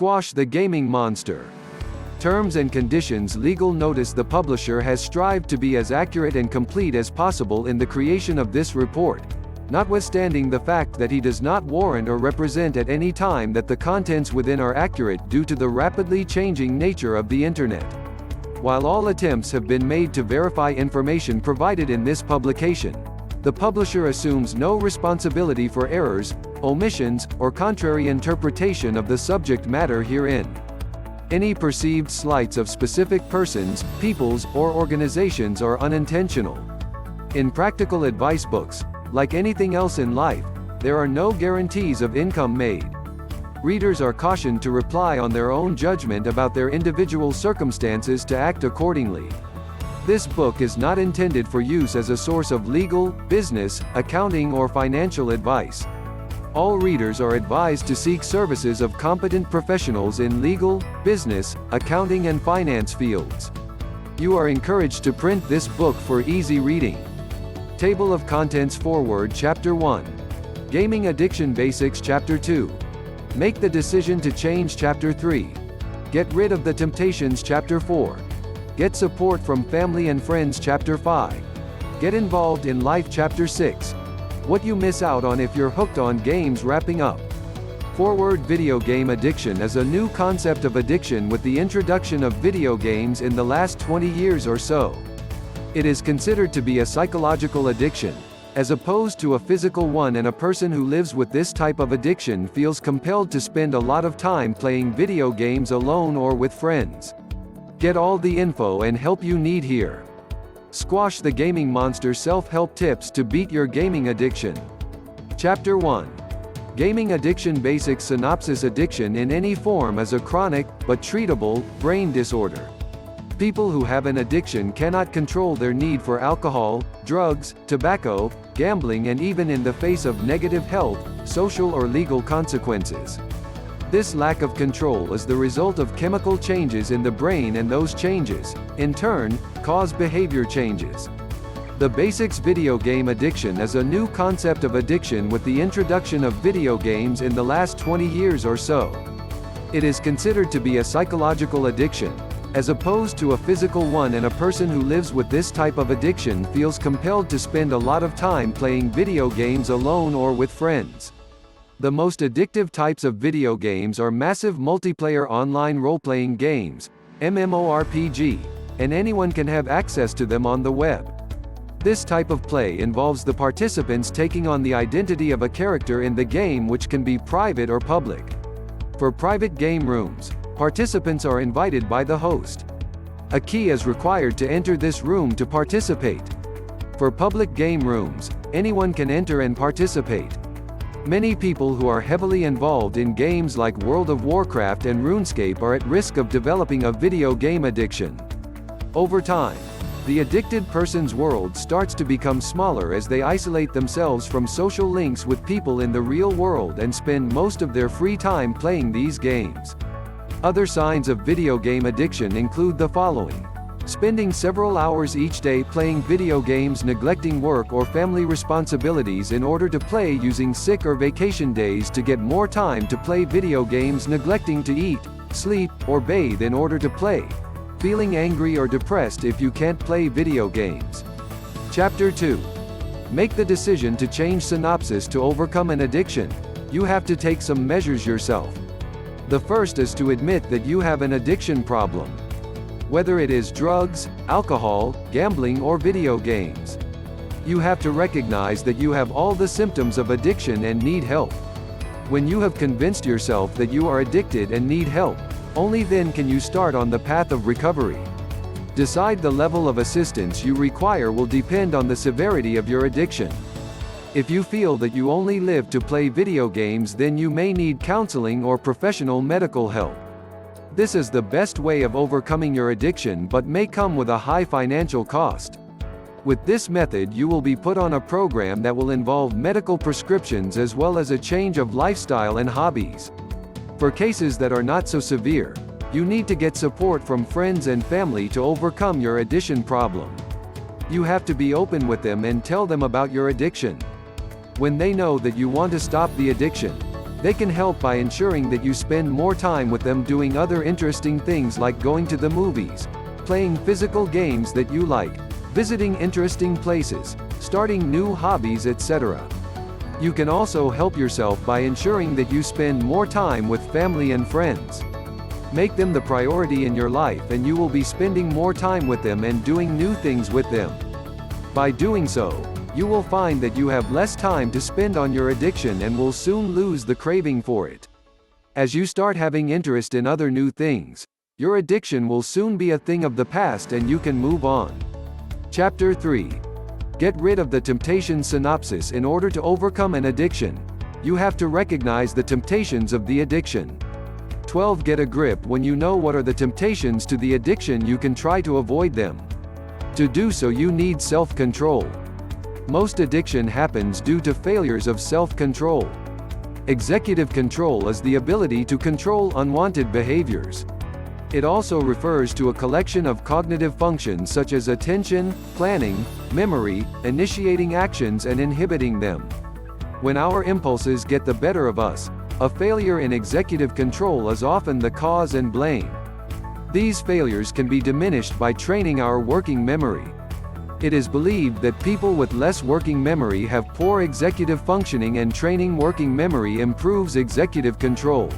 Squash the gaming monster. Terms and conditions. Legal notice. The publisher has strived to be as accurate and complete as possible in the creation of this report, notwithstanding the fact that he does not warrant or represent at any time that the contents within are accurate due to the rapidly changing nature of the Internet. While all attempts have been made to verify information provided in this publication, the publisher assumes no responsibility for errors, omissions, or contrary interpretation of the subject matter herein. Any perceived slights of specific persons, peoples, or organizations are unintentional. In practical advice books, like anything else in life, there are no guarantees of income made. Readers are cautioned to rely on their own judgment about their individual circumstances to act accordingly. This book is not intended for use as a source of legal, business, accounting, or financial advice. All readers are advised to seek services of competent professionals in legal, business, accounting, and finance fields. You are encouraged to print this book for easy reading. Table of Contents. Foreword. Chapter 1. Gaming Addiction Basics. Chapter 2. Make the decision to change. Chapter 3. Get rid of the temptations. Chapter 4. Get support from family and friends. Chapter 5. Get involved in life. Chapter 6. What you miss out on if you're hooked on games. Wrapping up. Foreword. Video game addiction is a new concept of addiction with the introduction of video games in the last 20 years or so. It is considered to be a psychological addiction, as opposed to a physical one, and a person who lives with this type of addiction feels compelled to spend a lot of time playing video games alone or with friends. Get all the info and help you need here. Squash the gaming monster. Self-help tips to beat your gaming addiction. Chapter 1. Gaming Addiction Basics. Synopsis. Addiction in any form is a chronic, but treatable, brain disorder. People who have an addiction cannot control their need for alcohol, drugs, tobacco, gambling, and even in the face of negative health, social, or legal consequences. This lack of control is the result of chemical changes in the brain, and those changes, in turn, cause behavior changes. The basics. Video game addiction is a new concept of addiction with the introduction of video games in the last 20 years or so. It is considered to be a psychological addiction, as opposed to a physical one, and a person who lives with this type of addiction feels compelled to spend a lot of time playing video games alone or with friends. The most addictive types of video games are massive multiplayer online role-playing games, MMORPG, and anyone can have access to them on the web. This type of play involves the participants taking on the identity of a character in the game, which can be private or public. For private game rooms, participants are invited by the host. A key is required to enter this room to participate. For public game rooms, anyone can enter and participate. Many people who are heavily involved in games like World of Warcraft and RuneScape are at risk of developing a video game addiction. Over time, the addicted person's world starts to become smaller as they isolate themselves from social links with people in the real world and spend most of their free time playing these games. Other signs of video game addiction include the following: spending several hours each day playing video games, neglecting work or family responsibilities in order to play, using sick or vacation days to get more time to play video games, neglecting to eat, sleep, or bathe in order to play, feeling angry or depressed if you can't play video games. Chapter 2. Make the decision to change. Synopsis. To overcome an addiction, you have to take some measures yourself. The first is to admit that you have an addiction problem. Whether it is drugs, alcohol, gambling, or video games, you have to recognize that you have all the symptoms of addiction and need help. When you have convinced yourself that you are addicted and need help, only then can you start on the path of recovery. Decide the level of assistance you require will depend on the severity of your addiction. If you feel that you only live to play video games, then you may need counseling or professional medical help. This is the best way of overcoming your addiction, but may come with a high financial cost. With this method, you will be put on a program that will involve medical prescriptions as well as a change of lifestyle and hobbies. For cases that are not so severe, you need to get support from friends and family to overcome your addiction problem. You have to be open with them and tell them about your addiction. When they know that you want to stop the addiction, They can help by ensuring that you spend more time with them doing other interesting things like going to the movies, playing physical games that you like, visiting interesting places, starting new hobbies, etc. You can also help yourself by ensuring that you spend more time with family and friends. Make them the priority in your life and you will be spending more time with them and doing new things with them. By doing so, you will find that you have less time to spend on your addiction and will soon lose the craving for it. As you start having interest in other new things, your addiction will soon be a thing of the past and you can move on. Chapter 3. Get rid of the temptation. Synopsis. In order to overcome an addiction, you have to recognize the temptations of the addiction. 12. Get a grip. When you know what are the temptations to the addiction, you can try to avoid them. To do so, you need self-control. Most addiction happens due to failures of self-control. Executive control is the ability to control unwanted behaviors. It also refers to a collection of cognitive functions such as attention, planning, memory, initiating actions and inhibiting them. When our impulses get the better of us, a failure in executive control is often the cause and blame. These failures can be diminished by training our working memory. It is believed that people with less working memory have poor executive functioning, and training working memory improves executive control.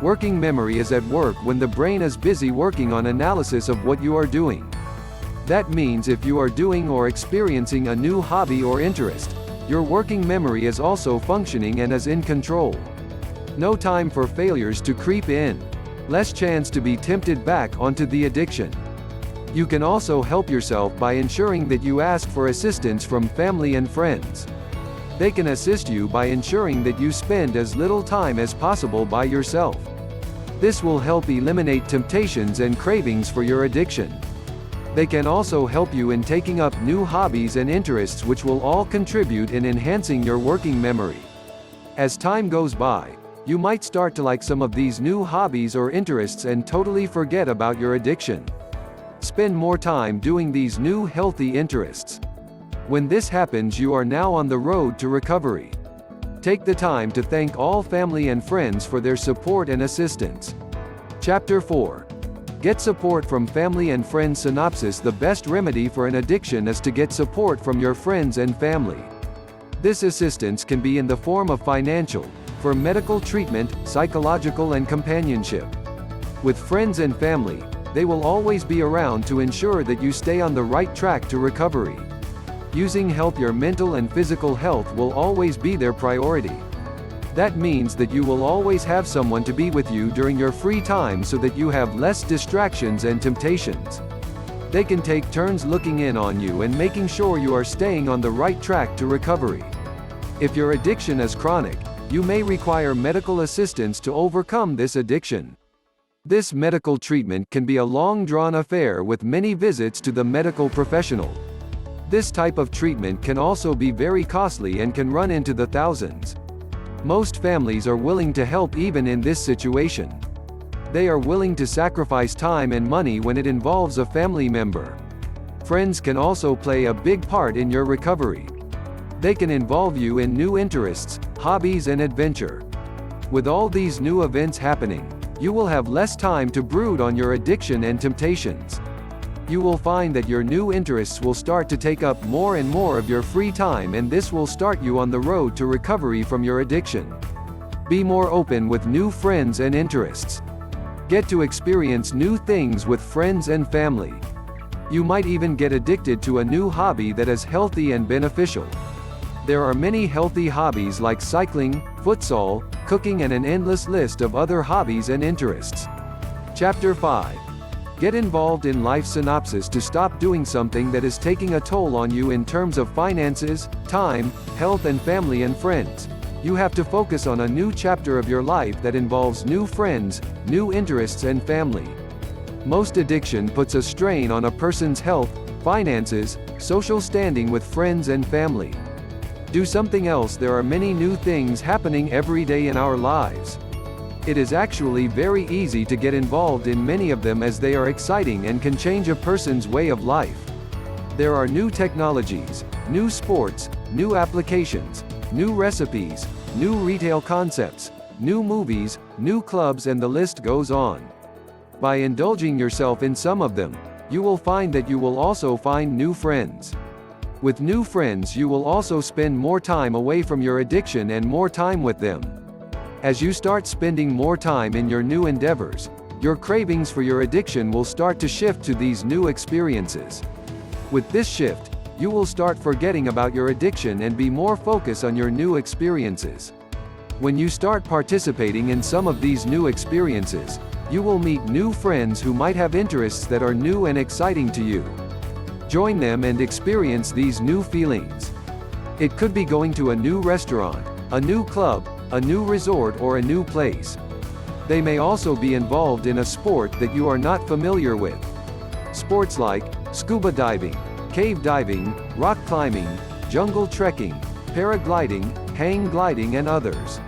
Working memory is at work when the brain is busy working on analysis of what you are doing. That means if you are doing or experiencing a new hobby or interest, your working memory is also functioning and is in control. No time for failures to creep in. Less chance to be tempted back onto the addiction. You can also help yourself by ensuring that you ask for assistance from family and friends. They can assist you by ensuring that you spend as little time as possible by yourself. This will help eliminate temptations and cravings for your addiction. They can also help you in taking up new hobbies and interests, which will all contribute in enhancing your working memory. As time goes by, you might start to like some of these new hobbies or interests and totally forget about your addiction. Spend more time doing these new healthy interests. When this happens, you are now on the road to recovery. Take the time to thank all family and friends for their support and assistance. Chapter 4. Get support from family and friends. Synopsis. The best remedy for an addiction is to get support from your friends and family. This assistance can be in the form of financial, for medical treatment, psychological and companionship. With friends and family, they will always be around to ensure that you stay on the right track to recovery. Using help, your mental and physical health will always be their priority. That means that you will always have someone to be with you during your free time so that you have less distractions and temptations. They can take turns looking in on you and making sure you are staying on the right track to recovery. If your addiction is chronic, you may require medical assistance to overcome this addiction. This medical treatment can be a long-drawn affair with many visits to the medical professional. This type of treatment can also be very costly and can run into the thousands. Most families are willing to help even in this situation. They are willing to sacrifice time and money when it involves a family member. Friends can also play a big part in your recovery. They can involve you in new interests, hobbies and adventure. With all these new events happening, you will have less time to brood on your addiction and temptations. You will find that your new interests will start to take up more and more of your free time, and this will start you on the road to recovery from your addiction. Be more open with new friends and interests. Get to experience new things with friends and family. You might even get addicted to a new hobby that is healthy and beneficial. There are many healthy hobbies like cycling, futsal, cooking and an endless list of other hobbies and interests. Chapter 5. Get involved in life. Synopsis. To stop doing something that is taking a toll on you in terms of finances, time, health and family and friends, you have to focus on a new chapter of your life that involves new friends, new interests and family. Most addiction puts a strain on a person's health, finances, social standing with friends and family. Do something else. There are many new things happening every day in our lives. It is actually very easy to get involved in many of them as they are exciting and can change a person's way of life. There are new technologies, new sports, new applications, new recipes, new retail concepts, new movies, new clubs, and the list goes on. By indulging yourself in some of them, you will find that you will also find new friends. With new friends, you will also spend more time away from your addiction and more time with them. As you start spending more time in your new endeavors, your cravings for your addiction will start to shift to these new experiences. With this shift, you will start forgetting about your addiction and be more focused on your new experiences. When you start participating in some of these new experiences, you will meet new friends who might have interests that are new and exciting to you. Join them and experience these new feelings. It could be going to a new restaurant, a new club, a new resort, or a new place. They may also be involved in a sport that you are not familiar with. Sports like scuba diving, cave diving, rock climbing, jungle trekking, paragliding, hang gliding, and others.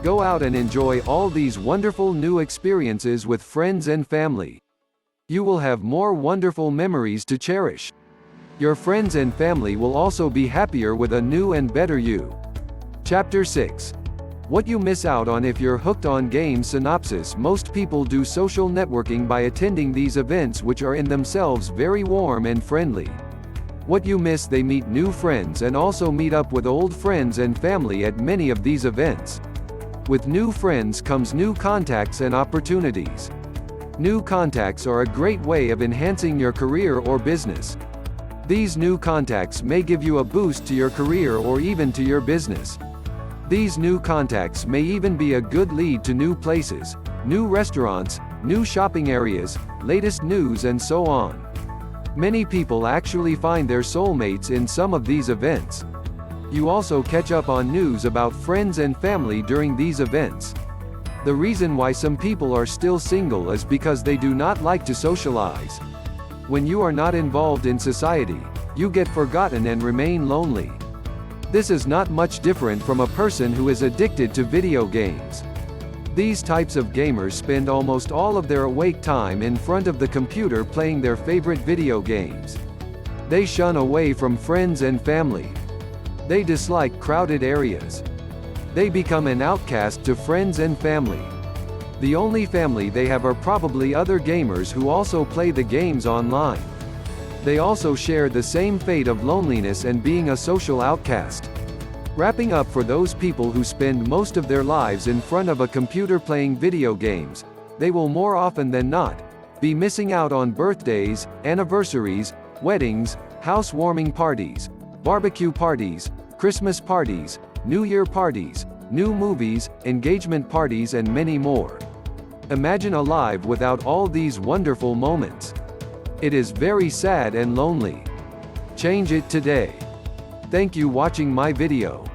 Go out and enjoy all these wonderful new experiences with friends and family. You will have more wonderful memories to cherish. Your friends and family will also be happier with a new and better you. Chapter 6. What you miss out on if you're hooked on games. Synopsis. Most people do social networking by attending these events, which are in themselves very warm and friendly. What you miss: they meet new friends and also meet up with old friends and family at many of these events. With new friends comes new contacts and opportunities. New contacts are a great way of enhancing your career or business. These new contacts may give you a boost to your career or even to your business. These new contacts may even be a good lead to new places, new restaurants, new shopping areas, latest news, and so on. Many people actually find their soulmates in some of these events. You also catch up on news about friends and family during these events. The reason why some people are still single is because they do not like to socialize. When you are not involved in society, you get forgotten and remain lonely. This is not much different from a person who is addicted to video games. These types of gamers spend almost all of their awake time in front of the computer playing their favorite video games. They shun away from friends and family. They dislike crowded areas. They become an outcast to friends and family. The only family they have are probably other gamers who also play the games online. They also share the same fate of loneliness and being a social outcast. Wrapping up: for those people who spend most of their lives in front of a computer playing video games, they will more often than not be missing out on birthdays, anniversaries, weddings, housewarming parties, barbecue parties, Christmas parties, New Year parties, new movies, engagement parties, and many more. Imagine a life without all these wonderful moments. It is very sad and lonely. Change it today. Thank you for watching my video.